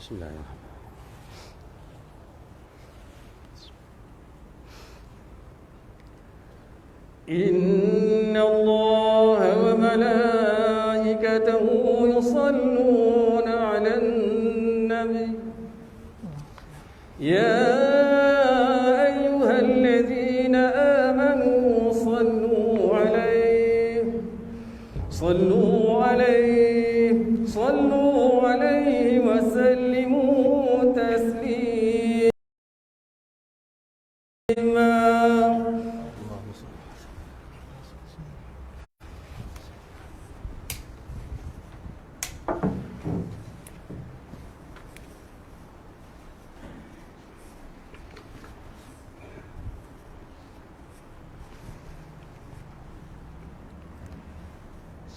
Bismillahirrahmanirrahim. إن الله وملائكته يصلون على النبي يا أيها الذين آمنوا صلوا عليه وسلموا تسليما.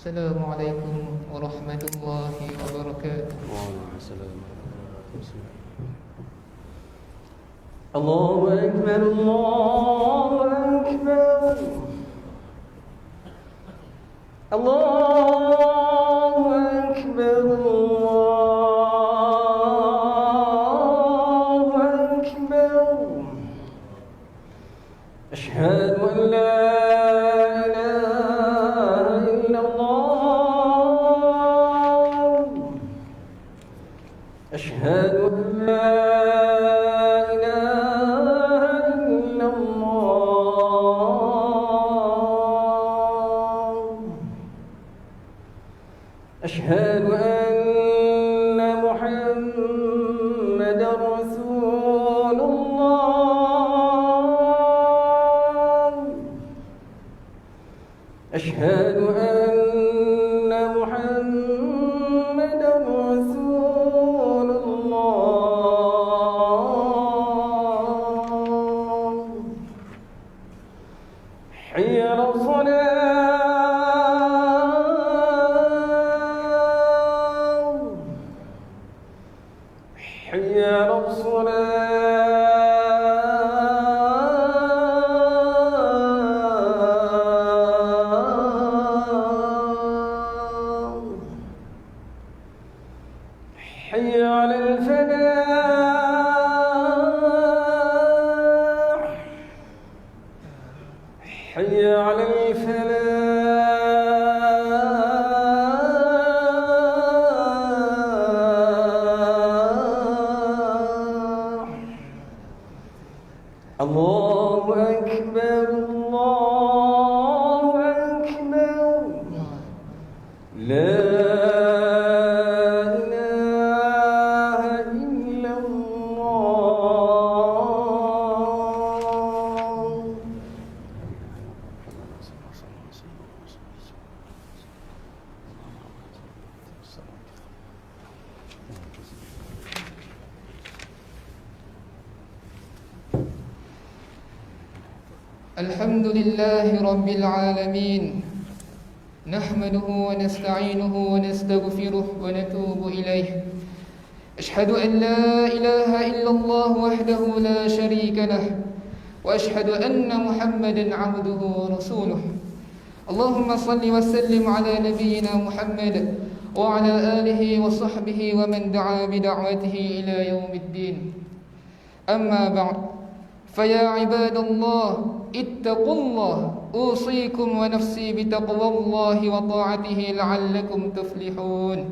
Assalamualaikum warahmatullahi wabarakatuh. Waalaikumsalam. Allahu Akbar, Allahu Akbar, Allahu Akbar, Allahu Akbar. Asyhadu an la أشهد أن لا إله إلا الله أشهد أن محمدا رسول الله أشهد أن محمدا رسول الله حي على الصلاة حي على الصلاة حي على الفلاح حي على الفلاح. الله أكبر، الله أكبر، لا إله إلا الله. Alhamdulillahi Rabbil Alamin. Nahmaduhu wa nasta'inuhu wa nastaghfiruh wa natubu ilayh. Ashhadu an la ilaha illallah wahdahu la sharika lah. Wa ashhadu anna Muhammadan 'abduhu wa rasuluh. Allahumma salli wa sallim ala nabiyyina Muhammad wa ala alihi wa sahbihi wa man da'a bi da'watihi ila yaumiddin. Amma ba'd. Faya ibadallah ittaqullah usikum wa nafsi bitaqwallahi wa ta'atihi la'allakum tuflihun.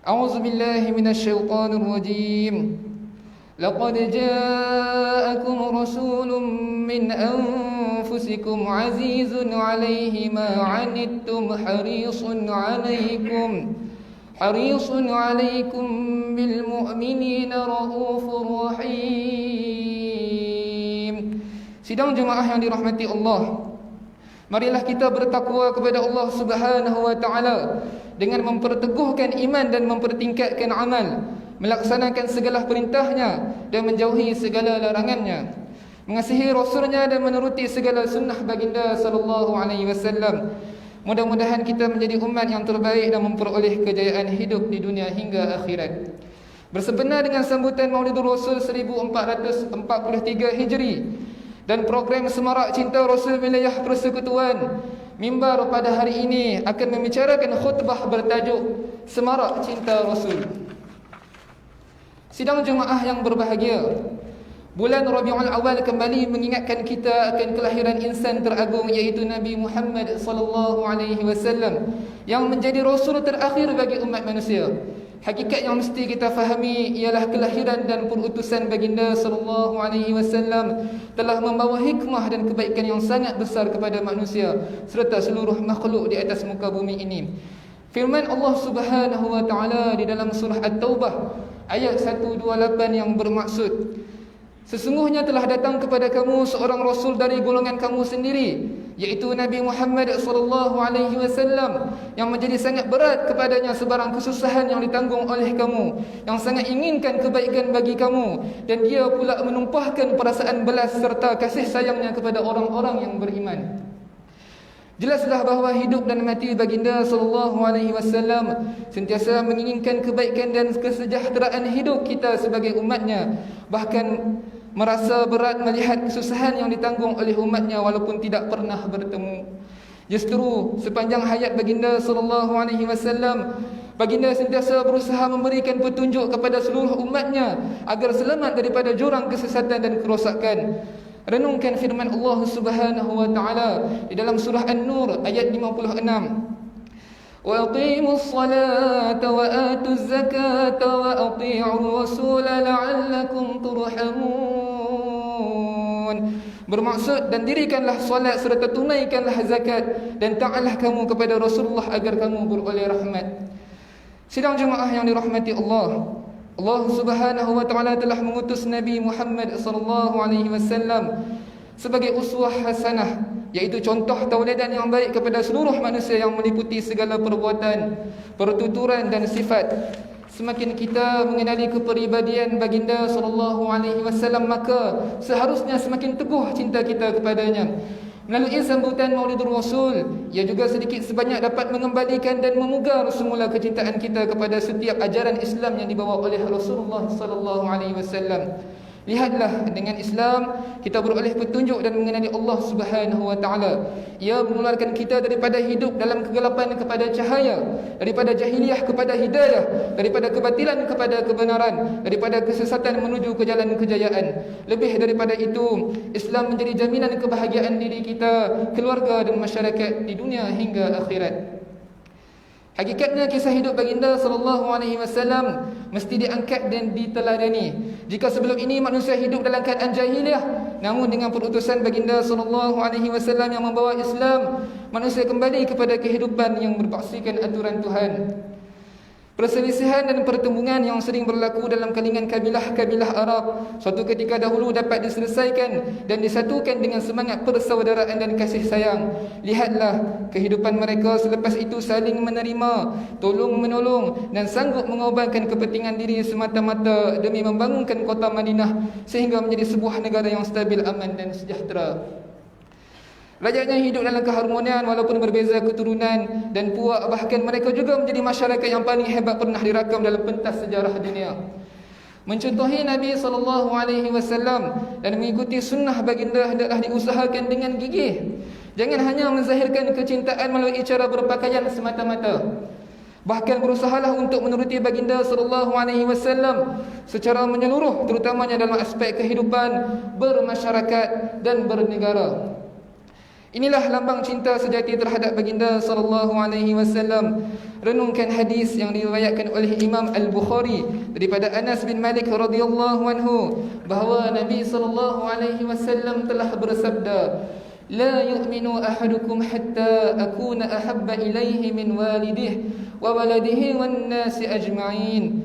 A'udzu billahi minasy syaithanir rajim. Laqad ja'akum rasulun min anfusikum 'azizun 'alaihi ma 'anittum harisun 'alaikum bil mu'minina raufur rahim. Sidang jemaah yang dirahmati Allah, marilah kita bertakwa kepada Allah Subhanahu wa taala dengan memperteguhkan iman dan mempertingkatkan amal, melaksanakan segala perintahnya dan menjauhi segala larangannya, mengasihi rasulnya dan menuruti segala sunnah baginda sallallahu alaihi wasallam. Mudah-mudahan kita menjadi umat yang terbaik dan memperoleh kejayaan hidup di dunia hingga akhirat. Bersebenar dengan sambutan Maulidur Rasul 1443 Hijri dan program Semarak Cinta Rasul Wilayah Persekutuan, mimbar pada hari ini akan membicarakan khutbah bertajuk Semarak Cinta Rasul. Sidang jemaah yang berbahagia, bulan Rabiul Awal kembali mengingatkan kita akan kelahiran insan teragung, iaitu Nabi Muhammad sallallahu alaihi wasallam yang menjadi rasul terakhir bagi umat manusia. Hakikat yang mesti kita fahami ialah kelahiran dan perutusan baginda sallallahu alaihi wasallam telah membawa hikmah dan kebaikan yang sangat besar kepada manusia serta seluruh makhluk di atas muka bumi ini. Firman Allah Subhanahu wa taala di dalam surah At-Taubah ayat 128 yang bermaksud, sesungguhnya telah datang kepada kamu seorang rasul dari golongan kamu sendiri, yaitu Nabi Muhammad sallallahu alaihi wasallam, yang menjadi sangat berat kepadanya sebarang kesusahan yang ditanggung oleh kamu, yang sangat inginkan kebaikan bagi kamu, dan dia pula menumpahkan perasaan belas serta kasih sayangnya kepada orang-orang yang beriman. Jelaslah bahawa hidup dan mati baginda sallallahu alaihi wasallam sentiasa menginginkan kebaikan dan kesejahteraan hidup kita sebagai umatnya, bahkan merasa berat melihat kesusahan yang ditanggung oleh umatnya walaupun tidak pernah bertemu. Justru sepanjang hayat baginda sallallahu alaihi wasallam, baginda sentiasa berusaha memberikan petunjuk kepada seluruh umatnya agar selamat daripada jurang kesesatan dan kerosakan. Renungkan firman Allah Subhanahu wa taala di dalam surah An-Nur ayat 56. Wa aqimus salata wa atuz zakata wa ati'ur rasul la'allakum turhamun. Bermaksud, dan dirikanlah solat serta tunaikanlah zakat dan taatlah kamu kepada Rasulullah agar kamu beroleh rahmat. Sidang jemaah yang dirahmati Allah, Allah Subhanahu wa taala telah mengutus Nabi Muhammad sallallahu alaihi wasallam sebagai uswah hasanah, iaitu contoh tauladan yang baik kepada seluruh manusia yang meliputi segala perbuatan, pertuturan dan sifat. Semakin kita mengenali kepribadian baginda sallallahu alaihi wasallam, maka seharusnya semakin teguh cinta kita kepadanya. Melalui sambutan Maulidur Rasul, ia juga sedikit sebanyak dapat mengembalikan dan memugar semula kecintaan kita kepada setiap ajaran Islam yang dibawa oleh Rasulullah sallallahu alaihi wasallam. Lihatlah, dengan Islam kita beroleh petunjuk dan mengenali Allah Subhanahu wa taala. Ia mengeluarkan kita daripada hidup dalam kegelapan kepada cahaya, daripada jahiliyah kepada hidayah, daripada kebatilan kepada kebenaran, daripada kesesatan menuju ke jalan kejayaan. Lebih daripada itu, Islam menjadi jaminan kebahagiaan diri kita, keluarga dan masyarakat di dunia hingga akhirat. Hakikatnya kisah hidup baginda sallallahu alaihi wasallam mesti diangkat dan diteladani. Jika sebelum ini manusia hidup dalam keadaan jahiliah, namun dengan perutusan baginda sallallahu alaihi wasallam yang membawa Islam, manusia kembali kepada kehidupan yang berpaksikan aturan Tuhan. Perselisihan dan pertembungan yang sering berlaku dalam kalangan kabilah-kabilah Arab suatu ketika dahulu dapat diselesaikan dan disatukan dengan semangat persaudaraan dan kasih sayang. Lihatlah kehidupan mereka selepas itu saling menerima, tolong-menolong dan sanggup mengorbankan kepentingan diri semata-mata demi membangunkan kota Madinah sehingga menjadi sebuah negara yang stabil, aman dan sejahtera. Rakyatnya hidup dalam keharmonian walaupun berbeza keturunan dan puak. Bahkan mereka juga menjadi masyarakat yang paling hebat pernah dirakam dalam pentas sejarah dunia. Mencontohi Nabi SAW dan mengikuti sunnah baginda hendaklah diusahakan dengan gigih. Jangan hanya menzahirkan kecintaan melalui cara berpakaian semata-mata. Bahkan berusahalah untuk menuruti baginda SAW secara menyeluruh, terutamanya dalam aspek kehidupan, bermasyarakat dan bernegara. Inilah lambang cinta sejati terhadap baginda sallallahu alaihi wasallam. Renungkan hadis yang diriwayatkan oleh Imam Al-Bukhari daripada Anas bin Malik radhiyallahu anhu bahawa Nabi sallallahu alaihi wasallam telah bersabda, "La yu'minu ahadukum hatta akuna ahabba ilaihi min walidihi wa waladihi wan nasi ajma'in."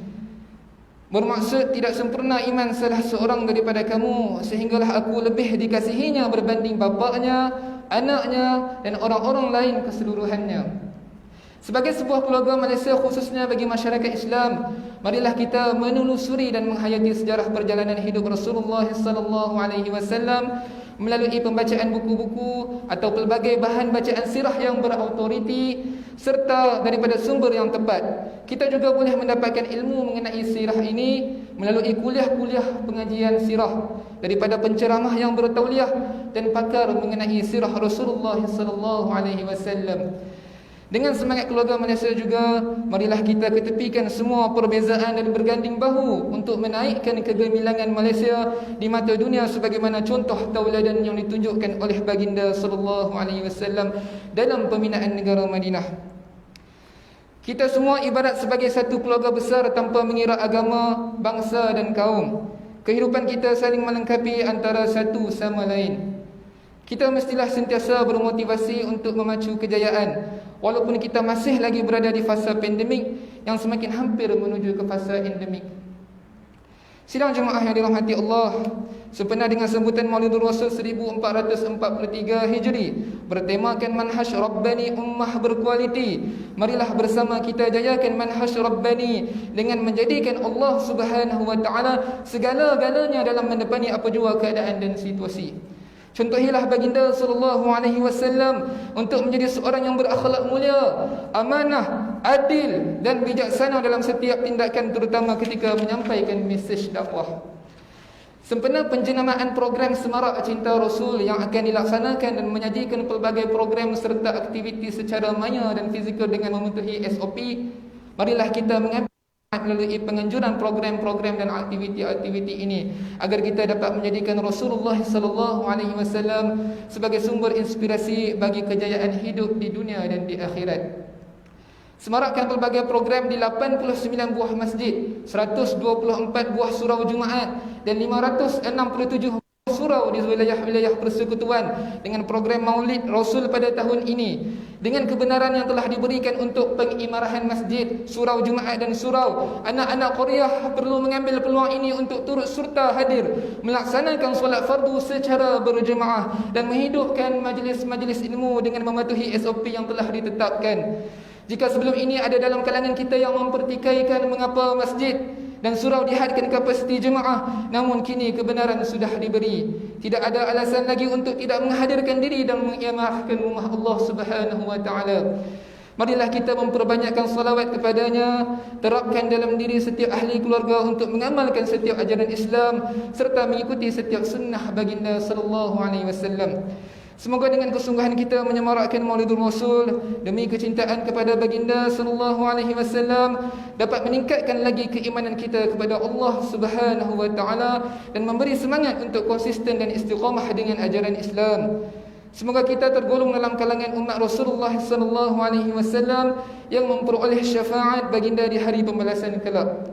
Bermaksud, tidak sempurna iman salah seorang daripada kamu sehinggalah aku lebih dikasihinya berbanding bapaknya, anaknya dan orang-orang lain keseluruhannya. Sebagai sebuah keluarga Malaysia, khususnya bagi masyarakat Islam, marilah kita menelusuri dan menghayati sejarah perjalanan hidup Rasulullah sallallahu alaihi wasallam melalui pembacaan buku-buku atau pelbagai bahan bacaan sirah yang berautoriti serta daripada sumber yang tepat. Kita juga boleh mendapatkan ilmu mengenai sirah ini melalui kuliah-kuliah pengajian sirah daripada penceramah yang bertauliah dan pakar mengenai sirah Rasulullah sallallahu alaihi wasallam. Dengan semangat keluarga Malaysia juga, marilah kita ketepikan semua perbezaan dan berganding bahu untuk menaikkan kegemilangan Malaysia di mata dunia sebagaimana contoh tauladan yang ditunjukkan oleh baginda sallallahu alaihi wasallam dalam pembinaan negara Madinah. Kita semua ibarat sebagai satu keluarga besar tanpa mengira agama, bangsa dan kaum. Kehidupan kita saling melengkapi antara satu sama lain. Kita mestilah sentiasa bermotivasi untuk memacu kejayaan walaupun kita masih lagi berada di fasa pandemik yang semakin hampir menuju ke fasa endemik. Sidang jemaah yang dirahmati Allah, sempena dengan sambutan Maulidur Rasul 1443 Hijri bertemakan manhaj Rabbani ummah berkualiti, marilah bersama kita jayakan manhaj Rabbani dengan menjadikan Allah Subhanahu wa taala segala-galanya dalam menepani apa jua keadaan dan situasi. Contohilah baginda sallallahu alaihi wasallam untuk menjadi seorang yang berakhlak mulia, amanah, adil dan bijaksana dalam setiap tindakan, terutama ketika menyampaikan mesej dakwah. Sempena penjenamaan program Semarak Cinta Rasul yang akan dilaksanakan dan menyajikan pelbagai program serta aktiviti secara maya dan fizikal dengan mematuhi SOP, marilah kita mengambil melalui penganjuran program-program dan aktiviti-aktiviti ini agar kita dapat menjadikan Rasulullah sallallahu alaihi wasallam sebagai sumber inspirasi bagi kejayaan hidup di dunia dan di akhirat. Semarakkan pelbagai program di 89 buah masjid, 124 buah surau Jumaat dan 567 surau di wilayah-wilayah persekutuan dengan program Maulid Rasul pada tahun ini. Dengan kebenaran yang telah diberikan untuk pengimarahan masjid, surau Jumaat dan surau, anak-anak Qaryah perlu mengambil peluang ini untuk turut serta hadir melaksanakan solat fardu secara berjemaah dan menghidupkan majlis-majlis ilmu dengan mematuhi SOP yang telah ditetapkan. Jika sebelum ini ada dalam kalangan kita yang mempertikaikan mengapa masjid dan surau dihadkan kapasiti jemaah, namun kini kebenaran sudah diberi. Tidak ada alasan lagi untuk tidak menghadirkan diri dan mengimarahkan rumah Allah Subhanahu wa taala. Marilah kita memperbanyakkan salawat kepadanya, terapkan dalam diri setiap ahli keluarga untuk mengamalkan setiap ajaran Islam serta mengikuti setiap sunnah baginda sallallahu alaihi wasallam. Semoga dengan kesungguhan kita menyemarakkan Maulidur Rasul demi kecintaan kepada baginda sallallahu alaihi wasallam dapat meningkatkan lagi keimanan kita kepada Allah Subhanahu wa taala dan memberi semangat untuk konsisten dan istiqamah dengan ajaran Islam. Semoga kita tergolong dalam kalangan umat Rasulullah sallallahu alaihi wasallam yang memperoleh syafaat baginda di hari pembalasan kelak.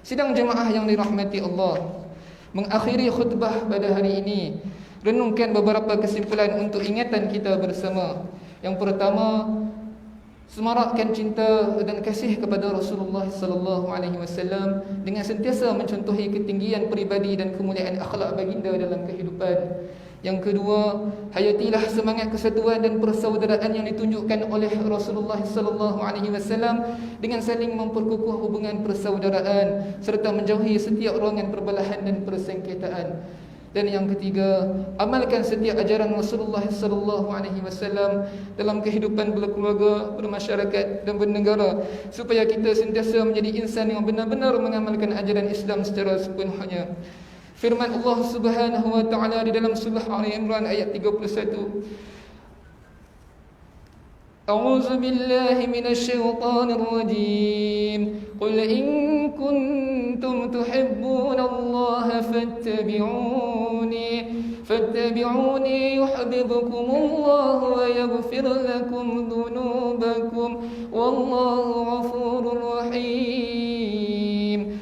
Sidang jemaah yang dirahmati Allah, mengakhiri khutbah pada hari ini, renungkan beberapa kesimpulan untuk ingatan kita bersama. Yang pertama, semarakkan cinta dan kasih kepada Rasulullah sallallahu alaihi wasallam dengan sentiasa mencontohi ketinggian peribadi dan kemuliaan akhlak baginda dalam kehidupan. Yang kedua, hayatilah semangat kesatuan dan persaudaraan yang ditunjukkan oleh Rasulullah sallallahu alaihi wasallam dengan saling memperkukuh hubungan persaudaraan serta menjauhi setiap ruangan perbelahan dan persengketaan. Dan yang ketiga, amalkan setiap ajaran Rasulullah sallallahu alaihi wasallam dalam kehidupan berkeluarga, bermasyarakat dan bernegara supaya kita sentiasa menjadi insan yang benar-benar mengamalkan ajaran Islam secara sepenuhnya. Firman Allah Subhanahu wa taala di dalam surah Ali Imran ayat 31, A'udzu billahi minasy syaithanir rajim. Qul in kuntum tuhibbunallaha fattabi'uni yuhibbukumullahu wa yaghfir lakum dhunubakum wallahu ghafurur rahim.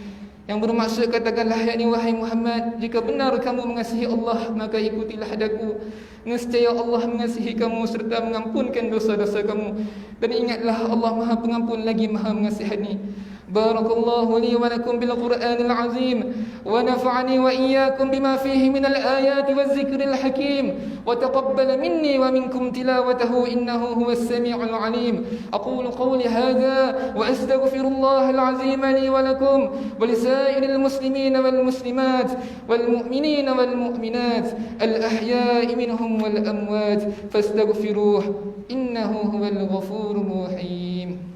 Yang bermaksud, katakanlah, yakni wahai Muhammad, jika benar kamu mengasihi Allah, maka ikutilah daku. Nescaya Allah mengasihi kamu serta mengampunkan dosa-dosa kamu. Dan ingatlah, Allah Maha Pengampun lagi Maha Mengasihani. Barakallahu li wa lakum bil Qur'anil azim wa nafa'ani wa iyyakum bima fihi minal ayati waz zikril hakim wa taqabbal minni wa minkum tilawatahu innahu huwas sami'ul alim. Aqulu qawli hadha wa astaghfirullahal azim li wa lakum wa lisa'iril muslimin wal muslimat wal mu'minin wal mu'minat al ahya'i minhum wal amwat fastaghfiruhu innahu huwal ghafurur rahim.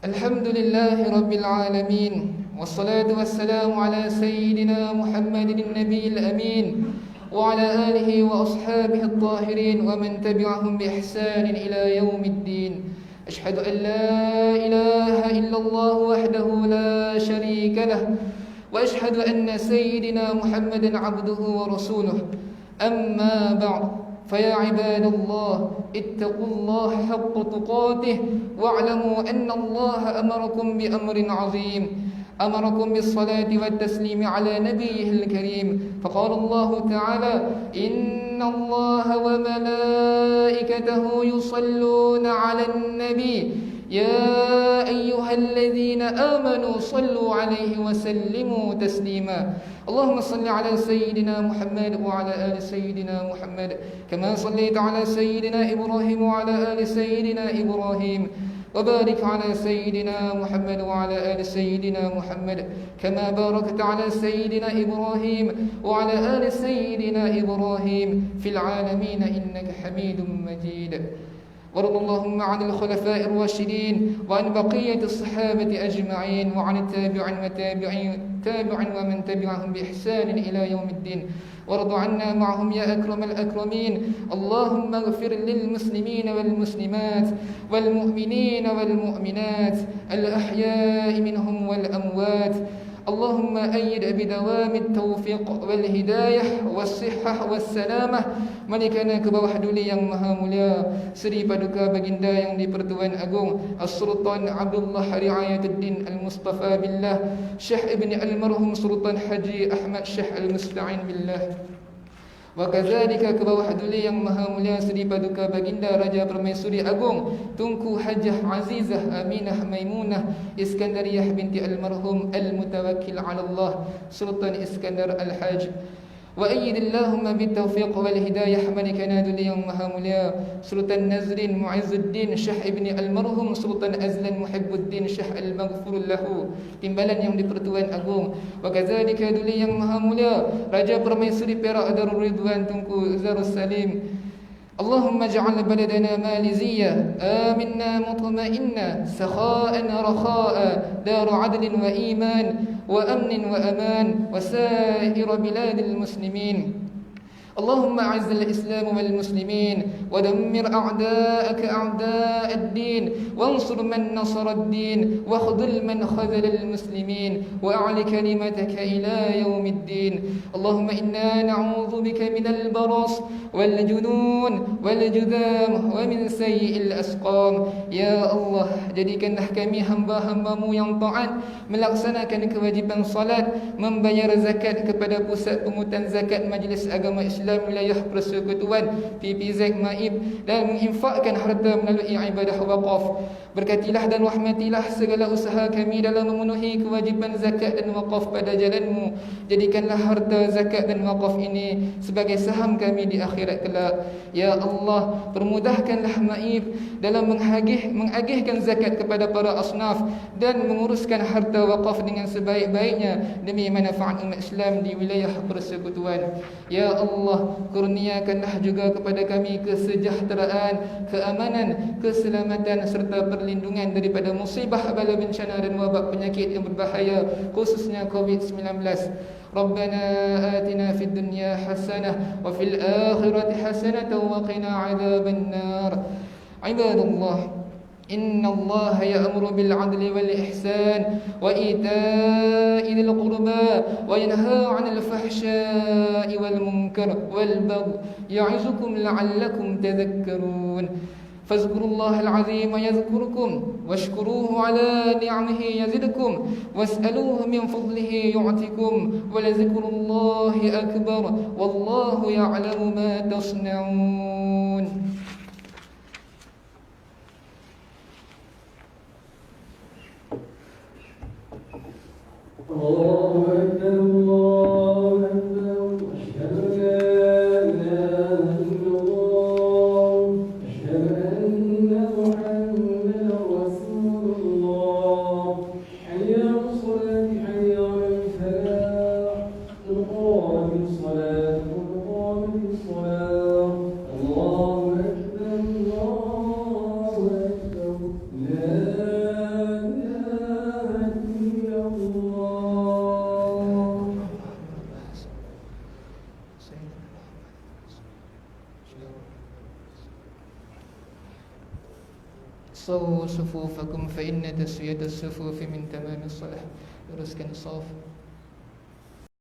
الحمد لله رب العالمين، والصلاة والسلام على سيدنا محمد النبي الأمين وعلى آله وأصحابه الطاهرين ومن تبعهم بإحسان إلى يوم الدين. أشهد أن لا إله إلا الله وحده لا شريك له، وأشهد أن سيدنا محمدا عبده ورسوله. أما بعد، فيا عباد الله، اتقوا الله حق تقاته واعلموا أن الله أمركم بأمر عظيم، أمركم بالصلاة والتسليم على نبيه الكريم. فقال الله تعالى: إن الله وملائكته يصلون على النبي يا أيها الذين آمنوا صلوا عليه وسلموا تسليما. اللهم صل على سيدنا محمد وعلى آل سيدنا محمد كما صليت على سيدنا إبراهيم وعلى آل سيدنا إبراهيم، وبارك على سيدنا محمد وعلى آل سيدنا محمد كما باركت على سيدنا إبراهيم وعلى آل سيدنا إبراهيم في العالمين إنك حميد مجيد. وارض اللهم عن الخلفاء الراشدين وعن بقية الصحابة أجمعين وعن التابعين ومن تبعهم بإحسان إلى يوم الدين، وارض عنا معهم يا أكرم الأكرمين. اللهم اغفر للمسلمين والمسلمات والمؤمنين والمؤمنات الأحياء منهم والأموات. اللهم أيد بدوام التوفيق والهداية والصحة والسلامة Malikana ke bawah duli yang maha mulia, Seri Paduka Baginda yang di-Pertuan Agung As-Sultan Abdullah Riayatuddin Al-Mustafa Billah Syekh Ibni Al-Marhum Sultan Haji Ahmad Syekh Al-Musta'in Billah. Wa kazalika ke bawah duli yang maha mulia Seri Paduka Baginda Raja Permaisuri Agung Tunku Hajah Azizah Aminah Maimunah Iskandariyah binti Al-Marhum Al-Mutawakkil ala Allah Sultan Iskandar Al-Haj. وأيد اللهم بالتوفيق والهداية ملكنا دولي مهاموليا سلطان نزرين معز الدين شح ابن المرحوم سلطان أزلن محب الدين شح المغفور له timbalan yang di-Pertuan Agung. وكذلك دولي yang mahamulya Raja Permaisuri Perak Darul Ridwan Tunku Zarus Salim. اللهم اجعل بلدنا مالزية آمنا مطمئنا سخاء رخاء دار عدل وإيمان وأمن وأمان وسائر بلاد المسلمين. اللهم أعز الإسلام والمسلمين ودمر أعداءك أعداء الدين وانصر من نصر الدين واخذل من خذل المسلمين وأعل كلمتك إلى يوم الدين. اللهم إنا نعوذ بك من البرص والجنون والجذام ومن سيء الأسقام. Ya Allah, jadikanlah kami hamba-hambamu yang taat, melaksanakan kewajiban salat, membayar zakat kepada pusat pungutan zakat Majlis Agama Islam Wilayah Persekutuan PPZ Maib, dan menginfakkan harta melalui ibadah waqaf. Berkatilah dan rahmatilah segala usaha kami dalam memenuhi kewajipan zakat dan waqaf pada jalan-Mu. Jadikanlah harta zakat dan waqaf ini sebagai saham kami di akhirat kelak. Ya Allah, permudahkanlah Maib dalam mengagihkan zakat kepada para asnaf dan menguruskan harta waqaf dengan sebaik-baiknya demi manfaat umat Islam di wilayah persekutuan. Ya Allah, kurniakanlah juga kepada kami kesejahteraan, keamanan, keselamatan serta perlindungan daripada musibah, bala bencana dan wabak penyakit yang berbahaya, khususnya COVID-19. ربنا آتنا في الدنيا حسنة وفي الآخرة حسنة وقنا عذاب النار. عباد الله، إن الله يأمر بالعدل والإحسان وإيتاء ذي القربى وينهى عن الفحشاء والمنكر والبغي يعظكم لعلكم تذكرون. فاذكروا الله العظيم يذكركم واشكروه على نعمه يزدكم واسألوه من فضله يعطكم ولذكر الله أكبر والله يعلم ما تصنعون. الله أكبر الله أكبر أشهد أن لا إله إلا الله أشهد أن محمدا رسول الله. حي على الصلاة حي على الفلاح قد قامت الصلاة قد قامت الصلاة. الله أكبر الله أكبر لا صووا صفوفكم فإن تسوية الصفوف من تمام الصلاة. Luruskan saf.